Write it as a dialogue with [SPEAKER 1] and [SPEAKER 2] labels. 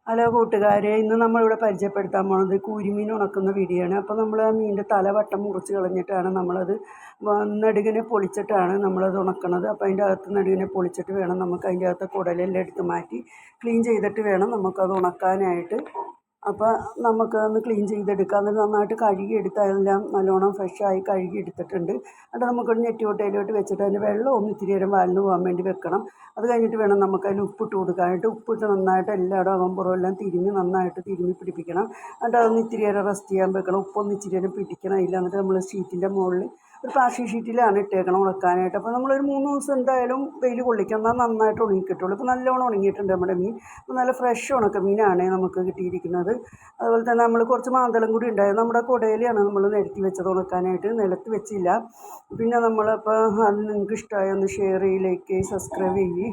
[SPEAKER 1] Hello കൂട്ടുകാരെ, ഇന്ന് നമ്മളിവിടെ പരിചയപ്പെടുത്താൻ പോണത് കൂരിമീൻ ഉണക്കുന്ന വീഡിയോ ആണ്. അപ്പോൾ നമ്മൾ ആ മീനിൻ്റെ തലവട്ടം മുറിച്ച് കളഞ്ഞിട്ടാണ് നമ്മളത് നെടുകിനെ പൊളിച്ചിട്ടാണ് നമ്മളത് ഉണക്കുന്നത്. അപ്പോൾ അതിൻ്റെ അകത്ത് നെടുകിനെ പൊളിച്ചിട്ട് വേണം നമുക്ക് അതിൻ്റെ അകത്ത് കുടലെല്ലാം എടുത്ത് മാറ്റി ക്ലീൻ ചെയ്തിട്ട് വേണം നമുക്കത് ഉണക്കാനായിട്ട്. അപ്പോൾ നമുക്കൊന്ന് ക്ലീൻ ചെയ്തെടുക്കാം. അത് നന്നായിട്ട് കഴുകിയെടുത്ത് അതെല്ലാം നല്ലോണം ഫ്രഷായി കഴുകി എടുത്തിട്ടുണ്ട്. എന്നിട്ട് നമുക്കൊരു നെറ്റിയോട്ടയിലോട്ട് വെച്ചിട്ട് അതിൻ്റെ വെള്ളം ഒന്ന് ഇത്തിരി നേരം വാലിന് പോകാൻ വേണ്ടി വെക്കണം. അത് കഴിഞ്ഞിട്ട് വേണം നമുക്കതിൽ ഉപ്പിട്ട് കൊടുക്കാനായിട്ട്. ഉപ്പിട്ട് നന്നായിട്ട് എല്ലായിടും അകമ്പുറം എല്ലാം തിരുമ്മി നന്നായിട്ട് തിരുമ്മി പിടിപ്പിക്കണം. എന്നിട്ട് അതൊന്ന് ഇത്തിരി നേരം റെസ്റ്റ് ചെയ്യാൻ വെക്കണം. ഉപ്പൊന്ന് ഇച്ചിരി നേരം പിടിക്കണം. ഇല്ല എന്നിട്ട് നമ്മൾ ഷീറ്റിൻ്റെ മുകളിൽ ഒരു പ്ലാസ്റ്റിക് ഷീറ്റിലാണ് ഇട്ടേക്കണം ഉണക്കാനായിട്ട്. അപ്പോൾ നമ്മളൊരു 3 ദിവസം എന്തായാലും വെയിൽ കൊള്ളിക്കണം, എന്നാൽ നന്നായിട്ട് ഉണങ്ങി കിട്ടുള്ളൂ. ഇപ്പോൾ നല്ലോണം ഉണങ്ങിയിട്ടുണ്ട് നമ്മുടെ മീൻ. അപ്പോൾ നല്ല ഫ്രഷ് ഉണക്ക മീനാണ് നമുക്ക് കിട്ടിയിരിക്കുന്നത്. അതുപോലെ തന്നെ നമ്മൾ കുറച്ച് മാന്തളം കൂടി ഉണ്ടായത് നമ്മുടെ കുടയിലാണ് നമ്മൾ നിരത്തി വെച്ചത് ഉണക്കാനായിട്ട്, നിലത്ത് വെച്ചില്ല. പിന്നെ നമ്മളിപ്പോൾ അത് നിങ്ങൾക്ക് ഇഷ്ടമായി ഒന്ന് ഷെയർ ചെയ്യ്, ലൈക്ക് ചെയ്യ്, സബ്സ്ക്രൈബ് ചെയ്യ്.